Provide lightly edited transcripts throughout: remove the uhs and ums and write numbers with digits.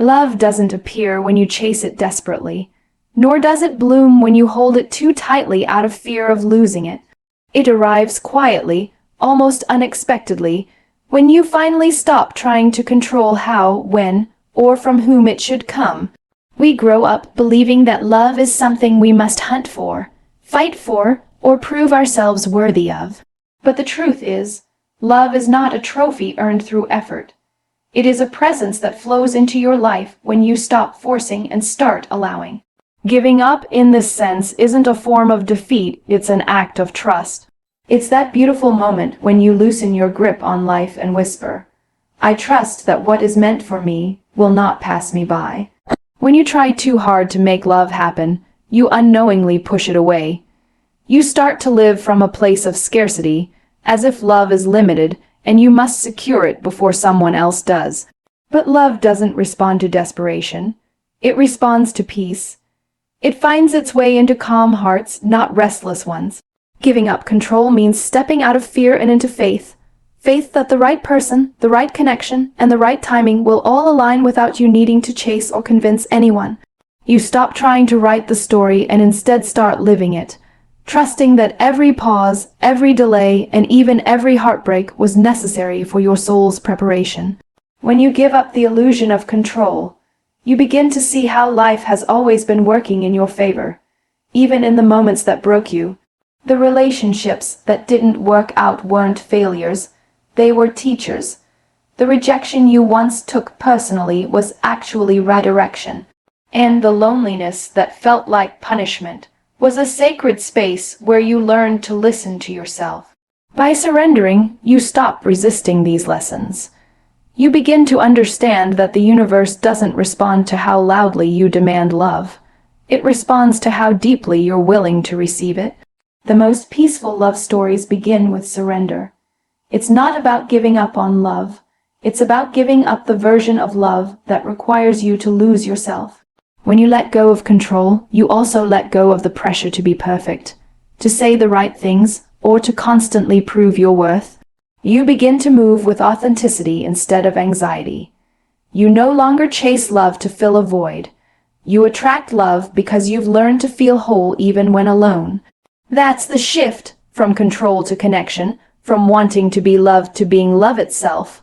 Love doesn't appear when you chase it desperately, nor does it bloom when you hold it too tightly out of fear of losing it. It arrives quietly, almost unexpectedly, when you finally stop trying to control how, when, or from whom it should come. We grow up believing that love is something we must hunt for, fight for, or prove ourselves worthy of. But the truth is, love is not a trophy earned through effort. It is a presence that flows into your life when you stop forcing and start allowing. Giving up in this sense isn't a form of defeat, it's an act of trust. It's that beautiful moment when you loosen your grip on life and whisper, "I trust that what is meant for me will not pass me by." When you try too hard to make love happen, you unknowingly push it away. You start to live from a place of scarcity, as if love is limited and you must secure it before someone else does. But love doesn't respond to desperation. It responds to peace. It finds its way into calm hearts, not restless ones. Giving up control means stepping out of fear and into faith. Faith that the right person, the right connection, and the right timing will all align without you needing to chase or convince anyone. You stop trying to write the story and instead start living it, trusting that every pause, every delay, and even every heartbreak was necessary for your soul's preparation. When you give up the illusion of control, you begin to see how life has always been working in your favor, even in the moments that broke you. The relationships that didn't work out weren't failures, they were teachers. The rejection you once took personally was actually redirection, and the loneliness that felt like punishment was a sacred space where you learned to listen to yourself. By surrendering, you stop resisting these lessons. You begin to understand that the universe doesn't respond to how loudly you demand love. It responds to how deeply you're willing to receive it. The most peaceful love stories begin with surrender. It's not about giving up on love. It's about giving up the version of love that requires you to lose yourself. When you let go of control, you also let go of the pressure to be perfect, to say the right things, or to constantly prove your worth. You begin to move with authenticity instead of anxiety. You no longer chase love to fill a void. You attract love because you've learned to feel whole even when alone. That's the shift from control to connection, from wanting to be loved to being love itself.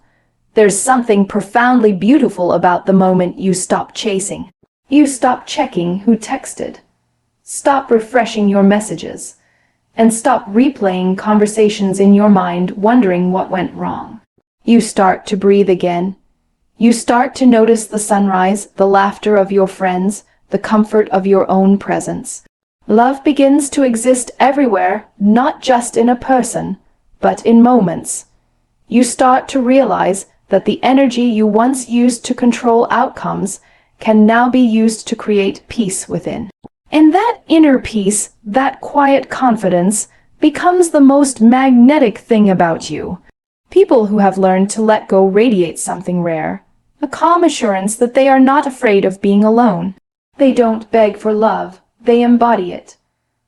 There's something profoundly beautiful about the moment you stop chasing. You stop checking who texted, stop refreshing your messages, and stop replaying conversations in your mind wondering what went wrong. You start to breathe again. You start to notice the sunrise, the laughter of your friends, the comfort of your own presence. Love begins to exist everywhere, not just in a person, but in moments. You start to realize that the energy you once used to control outcomes can now be used to create peace within. And that inner peace, that quiet confidence, becomes the most magnetic thing about you. People who have learned to let go radiate something rare, a calm assurance that they are not afraid of being alone. They don't beg for love, they embody it.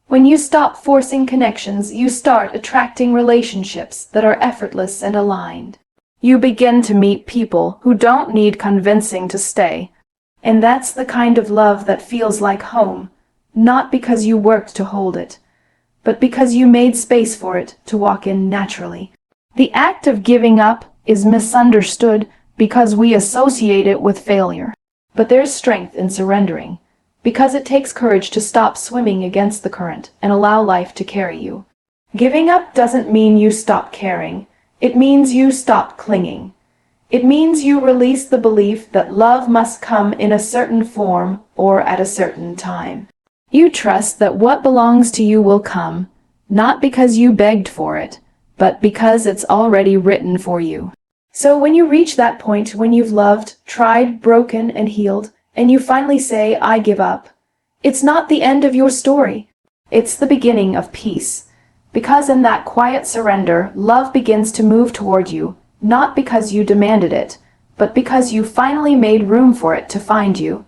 When you stop forcing connections, you start attracting relationships that are effortless and aligned. You begin to meet people who don't need convincing to stay. And that's the kind of love that feels like home, not because you worked to hold it, but because you made space for it to walk in naturally. The act of giving up is misunderstood because we associate it with failure. But there's strength in surrendering, because it takes courage to stop swimming against the current and allow life to carry you. Giving up doesn't mean you stop caring. It means you stop clinging. It means you release the belief that love must come in a certain form or at a certain time. You trust that what belongs to you will come, not because you begged for it, but because it's already written for you. So when you reach that point when you've loved, tried, broken, and healed, and you finally say, "I give up," it's not the end of your story. It's the beginning of peace. Because in that quiet surrender, love begins to move toward you, not because you demanded it, but because you finally made room for it to find you.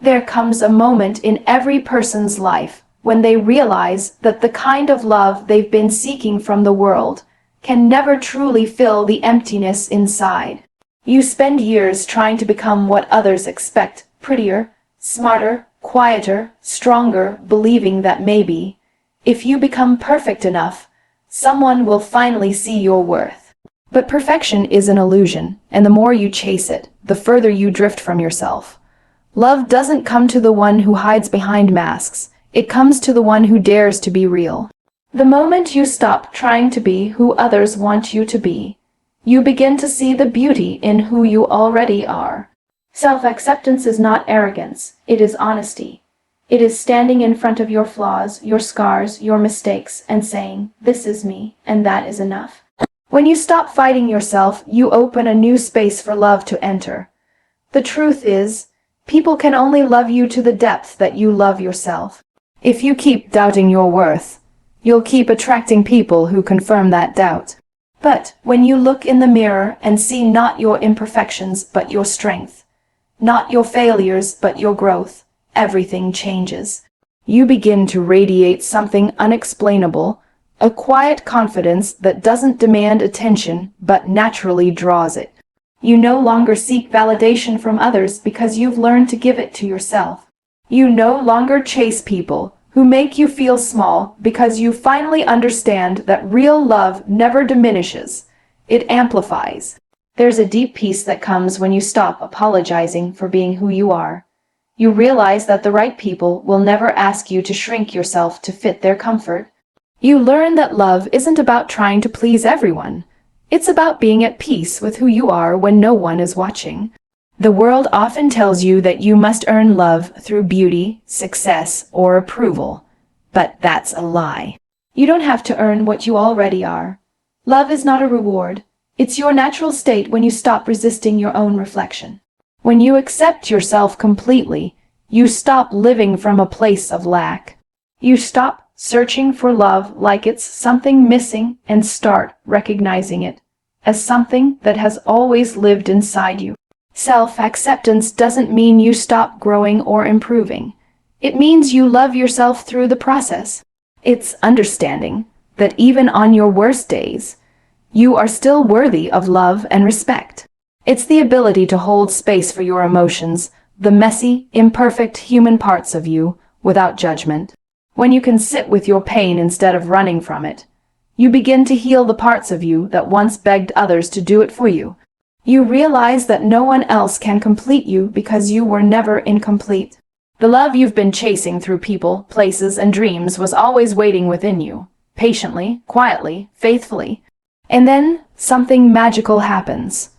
There comes a moment in every person's life when they realize that the kind of love they've been seeking from the world can never truly fill the emptiness inside. You spend years trying to become what others expect, prettier, smarter, quieter, stronger, believing that maybe, if you become perfect enough, someone will finally see your worth. But perfection is an illusion, and the more you chase it, the further you drift from yourself. Love doesn't come to the one who hides behind masks, it comes to the one who dares to be real. The moment you stop trying to be who others want you to be, you begin to see the beauty in who you already are. Self-acceptance is not arrogance, it is honesty. It is standing in front of your flaws, your scars, your mistakes, and saying, "This is me, and that is enough." When you stop fighting yourself, you open a new space for love to enter. The truth is, people can only love you to the depth that you love yourself. If you keep doubting your worth, you'll keep attracting people who confirm that doubt. But when you look in the mirror and see not your imperfections but your strength, not your failures but your growth, everything changes. You begin to radiate something unexplainable, a quiet confidence that doesn't demand attention but naturally draws it. You no longer seek validation from others because you've learned to give it to yourself. You no longer chase people who make you feel small because you finally understand that real love never diminishes, it amplifies. There's a deep peace that comes when you stop apologizing for being who you are. You realize that the right people will never ask you to shrink yourself to fit their comfort. You learn that love isn't about trying to please everyone. It's about being at peace with who you are when no one is watching. The world often tells you that you must earn love through beauty, success, or approval. But that's a lie. You don't have to earn what you already are. Love is not a reward. It's your natural state when you stop resisting your own reflection. When you accept yourself completely, you stop living from a place of lack. You stop searching for love like it's something missing and start recognizing it as something that has always lived inside you. Self-acceptance doesn't mean you stop growing or improving. It means you love yourself through the process. It's understanding that even on your worst days, you are still worthy of love and respect. It's the ability to hold space for your emotions, the messy, imperfect human parts of you, without judgment. When you can sit with your pain instead of running from it, you begin to heal the parts of you that once begged others to do it for you. You realize that no one else can complete you because you were never incomplete. The love you've been chasing through people, places, and dreams was always waiting within you, patiently, quietly, faithfully. And then something magical happens.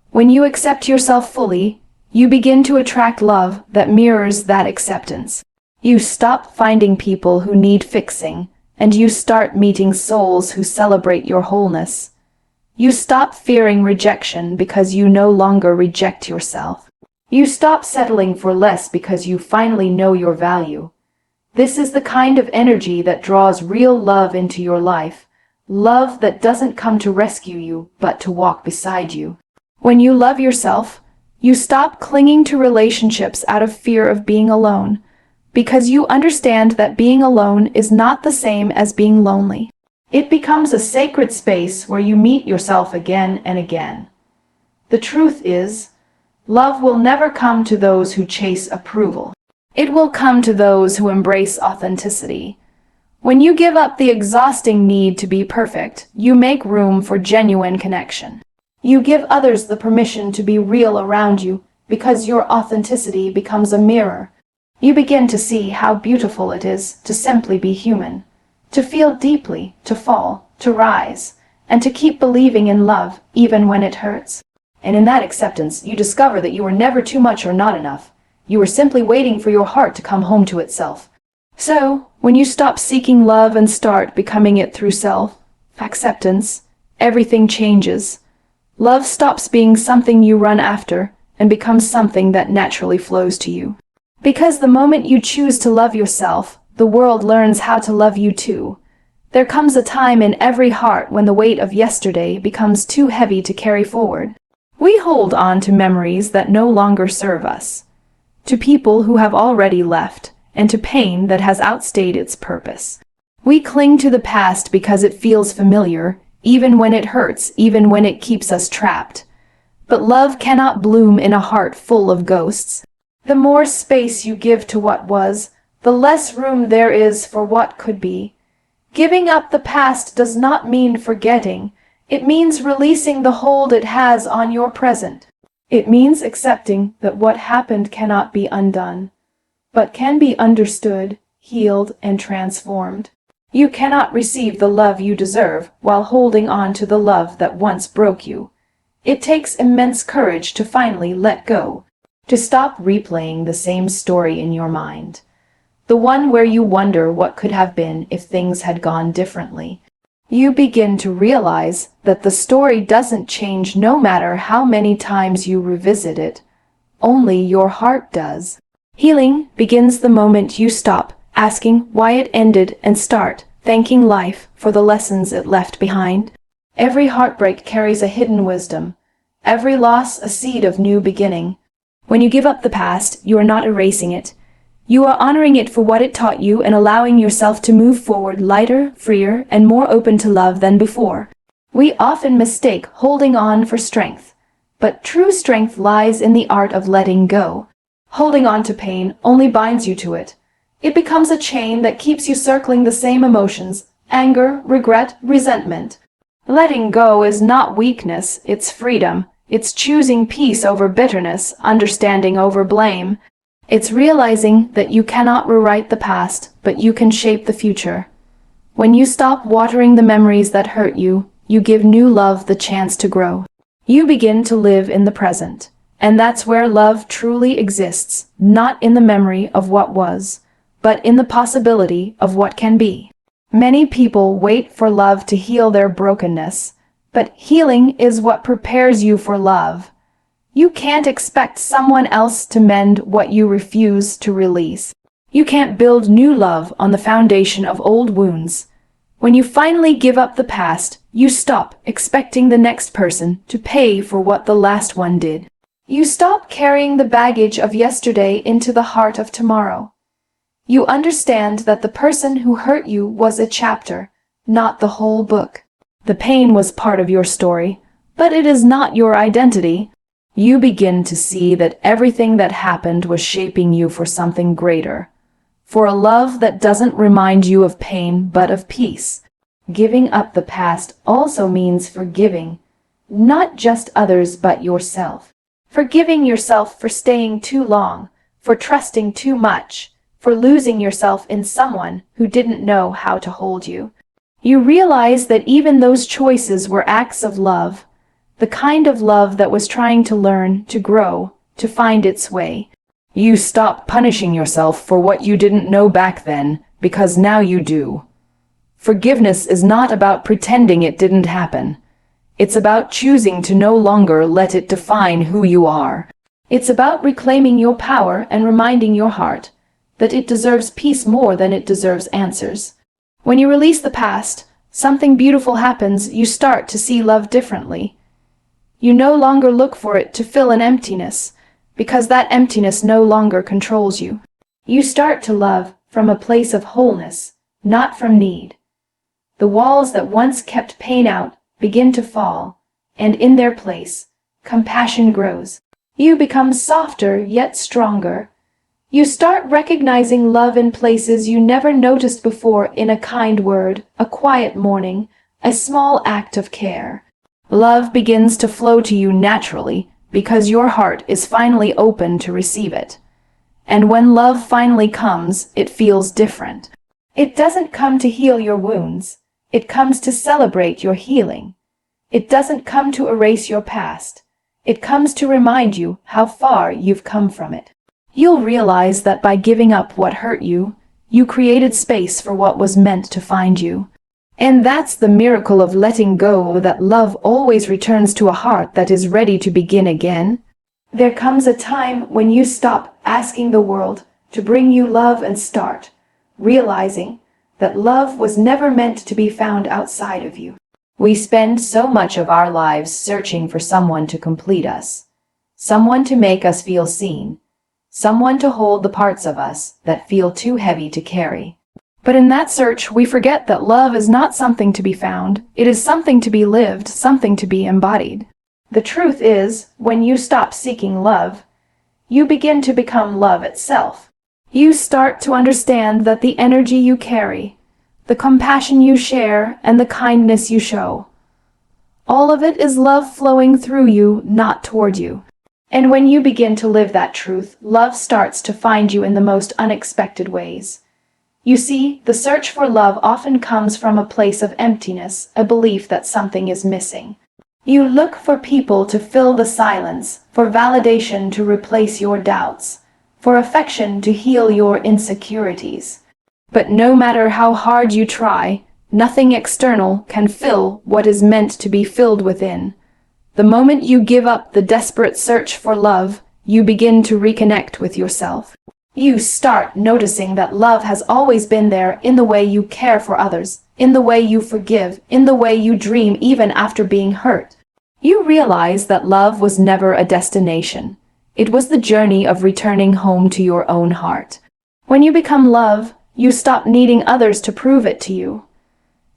When you accept yourself fully, you begin to attract love that mirrors that acceptance. You stop finding people who need fixing, and you start meeting souls who celebrate your wholeness. You stop fearing rejection because you no longer reject yourself. You stop settling for less because you finally know your value. This is the kind of energy that draws real love into your life, love that doesn't come to rescue you, but to walk beside you. When you love yourself, you stop clinging to relationships out of fear of being alone, because you understand that being alone is not the same as being lonely. It becomes a sacred space where you meet yourself again and again. The truth is, love will never come to those who chase approval. It will come to those who embrace authenticity. When you give up the exhausting need to be perfect, you make room for genuine connection. You give others the permission to be real around you because your authenticity becomes a mirror. You begin to see how beautiful it is to simply be human, to feel deeply, to fall, to rise, and to keep believing in love even when it hurts. And in that acceptance, you discover that you were never too much or not enough. You were simply waiting for your heart to come home to itself. So, when you stop seeking love and start becoming it through self-acceptance, everything changes. Love stops being something you run after and becomes something that naturally flows to you. Because the moment you choose to love yourself, the world learns how to love you too. There comes a time in every heart when the weight of yesterday becomes too heavy to carry forward. We hold on to memories that no longer serve us, to people who have already left, and to pain that has outstayed its purpose. We cling to the past because it feels familiar, even when it hurts, even when it keeps us trapped. But love cannot bloom in a heart full of ghosts. The more space you give to what was, the less room there is for what could be. Giving up the past does not mean forgetting. It means releasing the hold it has on your present. It means accepting that what happened cannot be undone, but can be understood, healed, and transformed. You cannot receive the love you deserve while holding on to the love that once broke you. It takes immense courage to finally let go, to stop replaying the same story in your mind. The one where you wonder what could have been if things had gone differently. You begin to realize that the story doesn't change no matter how many times you revisit it. Only your heart does. Healing begins the moment you stop asking why it ended and start thanking life for the lessons it left behind. Every heartbreak carries a hidden wisdom. Every loss a seed of new beginning. When you give up the past, you are not erasing it. You are honoring it for what it taught you and allowing yourself to move forward lighter, freer, and more open to love than before. We often mistake holding on for strength, but true strength lies in the art of letting go. Holding on to pain only binds you to it. It becomes a chain that keeps you circling the same emotions: anger, regret, resentment. Letting go is not weakness, it's freedom. It's choosing peace over bitterness, understanding over blame. It's realizing that you cannot rewrite the past, but you can shape the future. When you stop watering the memories that hurt you, you give new love the chance to grow. You begin to live in the present. And that's where love truly exists, not in the memory of what was, but in the possibility of what can be. Many people wait for love to heal their brokenness, but healing is what prepares you for love. You can't expect someone else to mend what you refuse to release. You can't build new love on the foundation of old wounds. When you finally give up the past, you stop expecting the next person to pay for what the last one did. You stop carrying the baggage of yesterday into the heart of tomorrow. You understand that the person who hurt you was a chapter, not the whole book. The pain was part of your story, but it is not your identity. You begin to see that everything that happened was shaping you for something greater, for a love that doesn't remind you of pain but of peace. Giving up the past also means forgiving, not just others but yourself. Forgiving yourself for staying too long, for trusting too much, for losing yourself in someone who didn't know how to hold you. You realize that even those choices were acts of love, the kind of love that was trying to learn, to grow, to find its way. You stop punishing yourself for what you didn't know back then, because now you do. Forgiveness is not about pretending it didn't happen. It's about choosing to no longer let it define who you are. It's about reclaiming your power and reminding your heart that it deserves peace more than it deserves answers. When you release the past, something beautiful happens. You start to see love differently. You no longer look for it to fill an emptiness, because that emptiness no longer controls you. You start to love from a place of wholeness, not from need. The walls that once kept pain out begin to fall, and in their place, compassion grows. You become softer yet stronger. You start recognizing love in places you never noticed before, in a kind word, a quiet morning, a small act of care. Love begins to flow to you naturally because your heart is finally open to receive it. And when love finally comes, it feels different. It doesn't come to heal your wounds. It comes to celebrate your healing. It doesn't come to erase your past. It comes to remind you how far you've come from it. You'll realize that by giving up what hurt you, you created space for what was meant to find you. And that's the miracle of letting go, that love always returns to a heart that is ready to begin again. There comes a time when you stop asking the world to bring you love and start realizing that love was never meant to be found outside of you. We spend so much of our lives searching for someone to complete us, someone to make us feel seen, someone to hold the parts of us that feel too heavy to carry. But in that search, we forget that love is not something to be found. It is something to be lived, something to be embodied. The truth is, when you stop seeking love, you begin to become love itself. You start to understand that the energy you carry, the compassion you share, and the kindness you show, all of it is love flowing through you, not toward you. And when you begin to live that truth, love starts to find you in the most unexpected ways. You see, the search for love often comes from a place of emptiness, a belief that something is missing. You look for people to fill the silence, for validation to replace your doubts, for affection to heal your insecurities. But no matter how hard you try, nothing external can fill what is meant to be filled within. The moment you give up the desperate search for love, you begin to reconnect with yourself. You start noticing that love has always been there in the way you care for others, in the way you forgive, in the way you dream even after being hurt. You realize that love was never a destination. It was the journey of returning home to your own heart. When you become love, you stop needing others to prove it to you.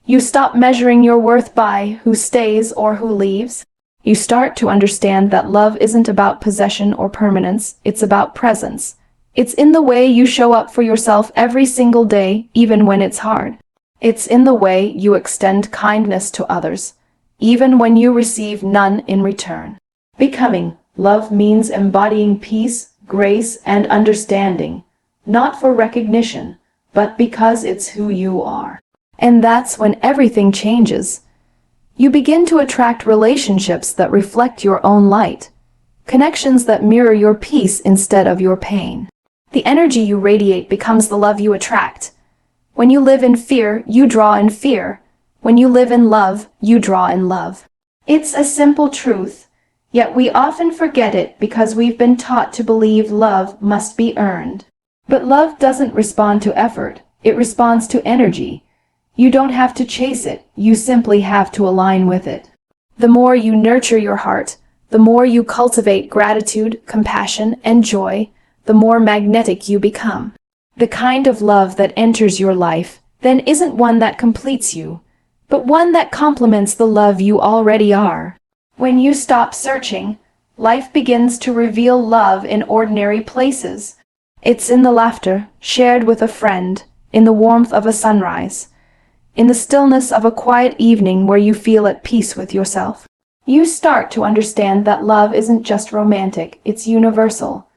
You stop measuring your worth by who stays or who leaves. You start to understand that love isn't about possession or permanence, it's about presence. It's in the way you show up for yourself every single day, even when it's hard. It's in the way you extend kindness to others, even when you receive none in return. Becoming love means embodying peace, grace, and understanding, not for recognition, but because it's who you are. And that's when everything changes. You begin to attract relationships that reflect your own light, connections that mirror your peace instead of your pain. The energy you radiate becomes the love you attract. When you live in fear, you draw in fear. When you live in love, you draw in love. It's a simple truth, yet we often forget it because we've been taught to believe love must be earned. But love doesn't respond to effort, it responds to energy. You don't have to chase it, you simply have to align with it. The more you nurture your heart, the more you cultivate gratitude, compassion, and joy, the more magnetic you become. The kind of love that enters your life then isn't one that completes you, but one that complements the love you already are. When you stop searching, life begins to reveal love in ordinary places. It's in the laughter shared with a friend, in the warmth of a sunrise, in the stillness of a quiet evening where you feel at peace with yourself. You start to understand that love isn't just romantic, it's universal.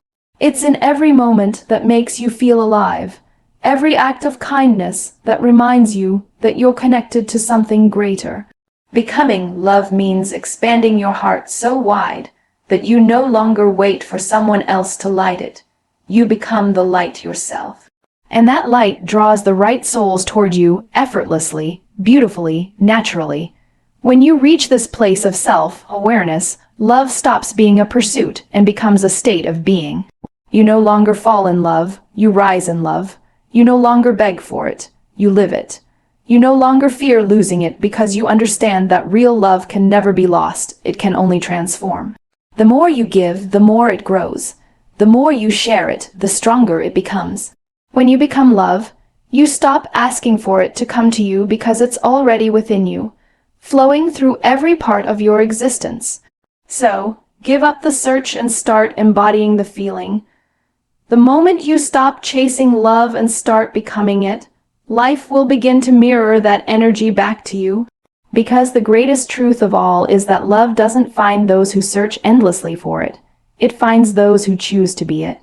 It's in every moment that makes you feel alive, every act of kindness that reminds you that you're connected to something greater. Becoming love means expanding your heart so wide that you no longer wait for someone else to light it. You become the light yourself. And that light draws the right souls toward you effortlessly, beautifully, naturally. When you reach this place of self-awareness, love stops being a pursuit and becomes a state of being. You no longer fall in love, you rise in love. You no longer beg for it, you live it. You no longer fear losing it because you understand that real love can never be lost, it can only transform. The more you give, the more it grows. The more you share it, the stronger it becomes. When you become love, you stop asking for it to come to you because it's already within you, flowing through every part of your existence. So, give up the search and start embodying the feeling. The moment you stop chasing love and start becoming it, life will begin to mirror that energy back to you. Because the greatest truth of all is that love doesn't find those who search endlessly for it. It finds those who choose to be it.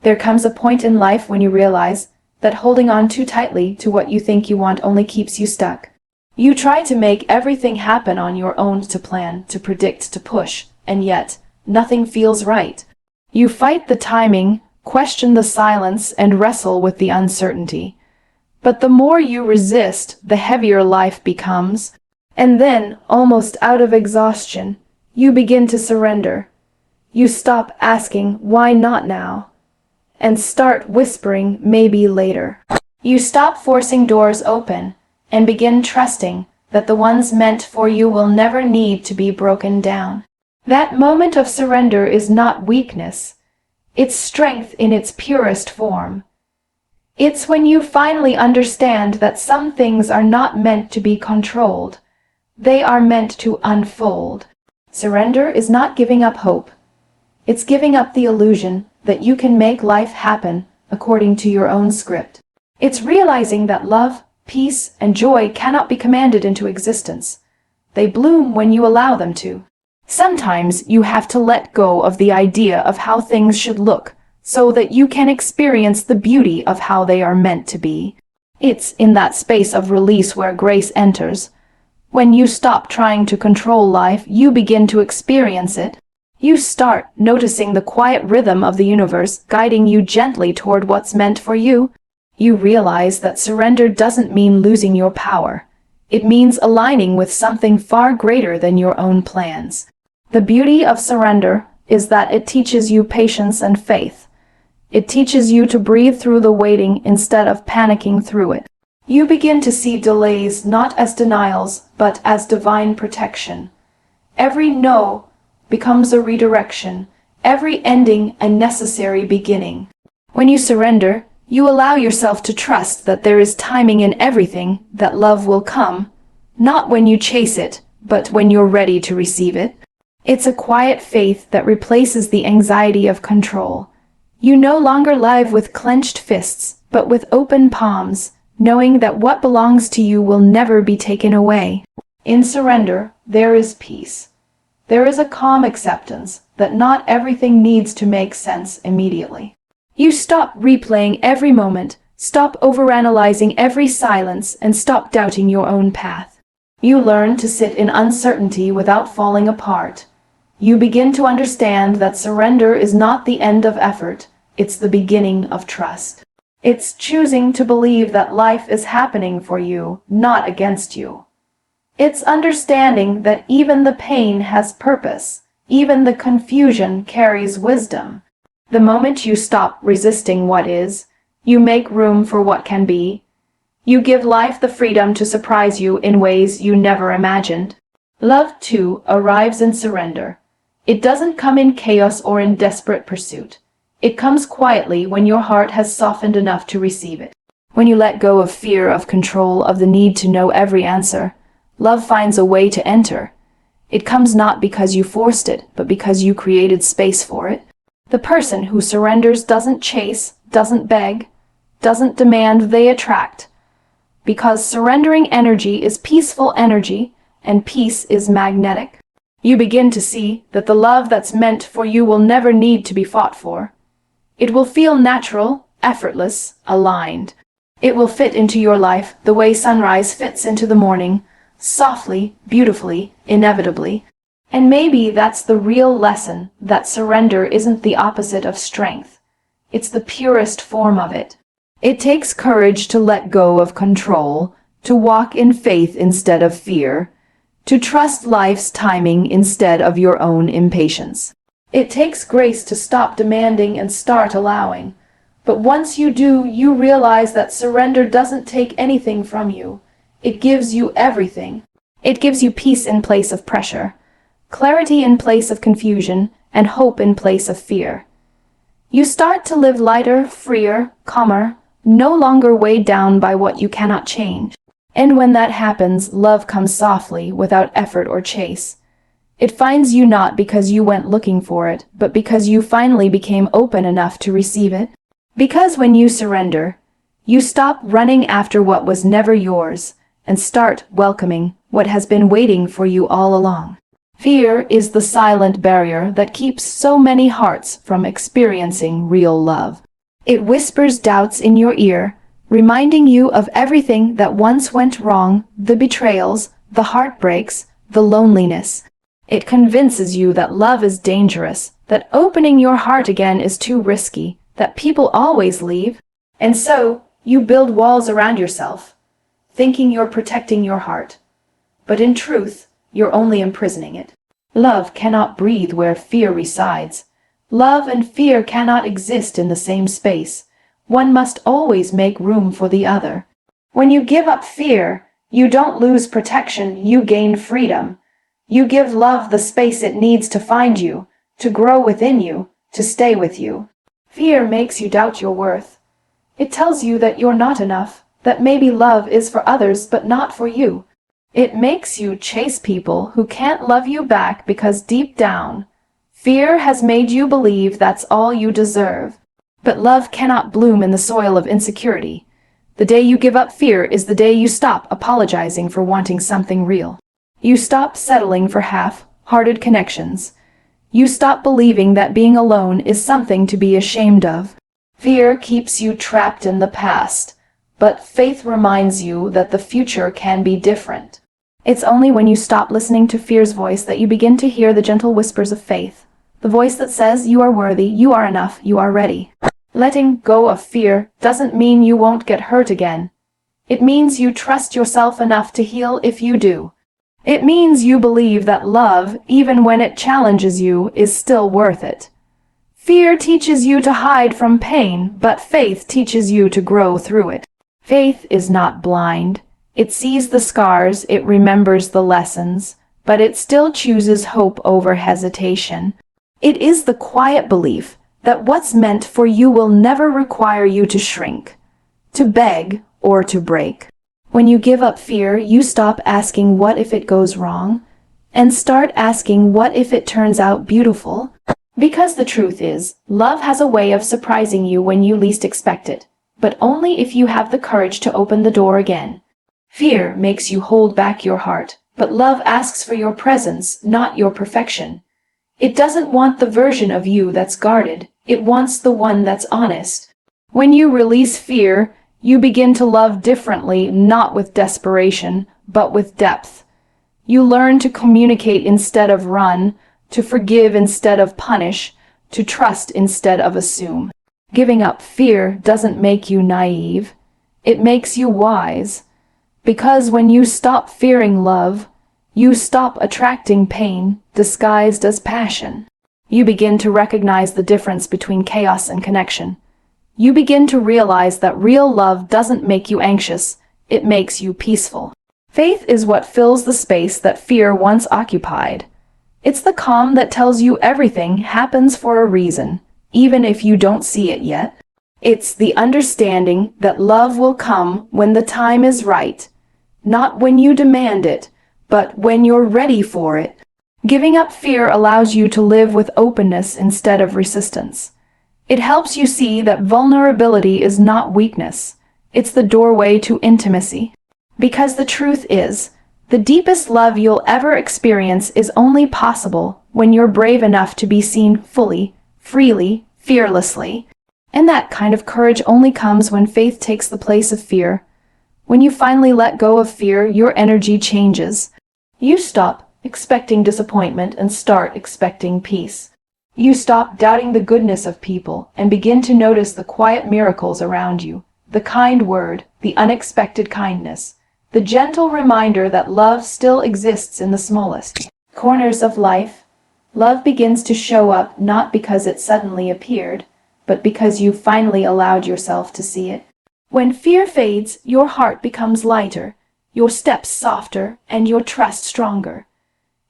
There comes a point in life when you realize that holding on too tightly to what you think you want only keeps you stuck. You try to make everything happen on your own, to plan, to predict, to push, and yet, nothing feels right. You fight the timing, question the silence, and wrestle with the uncertainty. But the more you resist, the heavier life becomes. And then, almost out of exhaustion, you begin to surrender. You stop asking, why not now? And start whispering, maybe later. You stop forcing doors open and begin trusting that the ones meant for you will never need to be broken down. That moment of surrender is not weakness. It's strength in its purest form. It's when you finally understand that some things are not meant to be controlled. They are meant to unfold. Surrender is not giving up hope. It's giving up the illusion that you can make life happen according to your own script. It's realizing that love, peace, and joy cannot be commanded into existence. They bloom when you allow them to. Sometimes you have to let go of the idea of how things should look so that you can experience the beauty of how they are meant to be. It's in that space of release where grace enters. When you stop trying to control life, you begin to experience it. You start noticing the quiet rhythm of the universe guiding you gently toward what's meant for you. You realize that surrender doesn't mean losing your power. It means aligning with something far greater than your own plans. The beauty of surrender is that it teaches you patience and faith. It teaches you to breathe through the waiting instead of panicking through it. You begin to see delays not as denials, but as divine protection. Every no becomes a redirection, every ending a necessary beginning. When you surrender, you allow yourself to trust that there is timing in everything, that love will come, not when you chase it, but when you're ready to receive it. It's a quiet faith that replaces the anxiety of control. You no longer live with clenched fists, but with open palms, knowing that what belongs to you will never be taken away. In surrender, there is peace. There is a calm acceptance that not everything needs to make sense immediately. You stop replaying every moment, stop overanalyzing every silence, and stop doubting your own path. You learn to sit in uncertainty without falling apart. You begin to understand that surrender is not the end of effort, it's the beginning of trust. It's choosing to believe that life is happening for you, not against you. It's understanding that even the pain has purpose, even the confusion carries wisdom. The moment you stop resisting what is, you make room for what can be. You give life the freedom to surprise you in ways you never imagined. Love, too, arrives in surrender. It doesn't come in chaos or in desperate pursuit. It comes quietly when your heart has softened enough to receive it. When you let go of fear, of control, of the need to know every answer, love finds a way to enter. It comes not because you forced it, but because you created space for it. The person who surrenders doesn't chase, doesn't beg, doesn't demand, they attract. Because surrendering energy is peaceful energy, and peace is magnetic. You begin to see that the love that's meant for you will never need to be fought for. It will feel natural, effortless, aligned. It will fit into your life the way sunrise fits into the morning, softly, beautifully, inevitably. And maybe that's the real lesson, that surrender isn't the opposite of strength. It's the purest form of it. It takes courage to let go of control, to walk in faith instead of fear, to trust life's timing instead of your own impatience. It takes grace to stop demanding and start allowing. But once you do, you realize that surrender doesn't take anything from you. It gives you everything. It gives you peace in place of pressure, clarity in place of confusion, and hope in place of fear. You start to live lighter, freer, calmer, no longer weighed down by what you cannot change. And when that happens, love comes softly, without effort or chase. It finds you not because you went looking for it, but because you finally became open enough to receive it. Because when you surrender, you stop running after what was never yours, and start welcoming what has been waiting for you all along. Fear is the silent barrier that keeps so many hearts from experiencing real love. It whispers doubts in your ear, reminding you of everything that once went wrong, the betrayals, the heartbreaks, the loneliness. It convinces you that love is dangerous, that opening your heart again is too risky, that people always leave. And so, you build walls around yourself, thinking you're protecting your heart. But in truth, you're only imprisoning it. Love cannot breathe where fear resides. Love and fear cannot exist in the same space. One must always make room for the other. When you give up fear, you don't lose protection, you gain freedom. You give love the space it needs to find you, to grow within you, to stay with you. Fear makes you doubt your worth. It tells you that you're not enough, that maybe love is for others but not for you. It makes you chase people who can't love you back because deep down, fear has made you believe that's all you deserve. But love cannot bloom in the soil of insecurity. The day you give up fear is the day you stop apologizing for wanting something real. You stop settling for half-hearted connections. You stop believing that being alone is something to be ashamed of. Fear keeps you trapped in the past, but faith reminds you that the future can be different. It's only when you stop listening to fear's voice that you begin to hear the gentle whispers of faith, the voice that says you are worthy, you are enough, you are ready. Letting go of fear doesn't mean you won't get hurt again. It means you trust yourself enough to heal if you do. It means you believe that love, even when it challenges you, is still worth it. Fear teaches you to hide from pain, but faith teaches you to grow through it. Faith is not blind. It sees the scars, it remembers the lessons, but it still chooses hope over hesitation. It is the quiet belief that what's meant for you will never require you to shrink, to beg, or to break. When you give up fear, you stop asking what if it goes wrong, and start asking what if it turns out beautiful. Because the truth is, love has a way of surprising you when you least expect it, but only if you have the courage to open the door again. Fear makes you hold back your heart, but love asks for your presence, not your perfection. It doesn't want the version of you that's guarded, it wants the one that's honest. When you release fear, you begin to love differently, not with desperation, but with depth. You learn to communicate instead of run, to forgive instead of punish, to trust instead of assume. Giving up fear doesn't make you naive, it makes you wise. Because when you stop fearing love, you stop attracting pain disguised as passion. You begin to recognize the difference between chaos and connection. You begin to realize that real love doesn't make you anxious, it makes you peaceful. Faith is what fills the space that fear once occupied. It's the calm that tells you everything happens for a reason, even if you don't see it yet. It's the understanding that love will come when the time is right, not when you demand it, but when you're ready for it. Giving up fear allows you to live with openness instead of resistance. It helps you see that vulnerability is not weakness, it's the doorway to intimacy. Because the truth is, the deepest love you'll ever experience is only possible when you're brave enough to be seen fully, freely, fearlessly. And that kind of courage only comes when faith takes the place of fear. When you finally let go of fear, your energy changes. You stop expecting disappointment and start expecting peace. You stop doubting the goodness of people and begin to notice the quiet miracles around you, the kind word, the unexpected kindness, the gentle reminder that love still exists in the smallest corners of life. Love begins to show up not because it suddenly appeared, but because you finally allowed yourself to see it. When fear fades, your heart becomes lighter, your steps softer, and your trust stronger.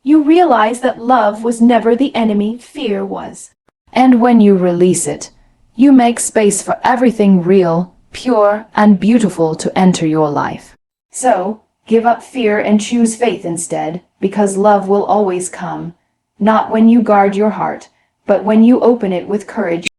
You realize that love was never the enemy, fear was. And when you release it, you make space for everything real, pure, and beautiful to enter your life. So, give up fear and choose faith instead, because love will always come, not when you guard your heart, but when you open it with courage.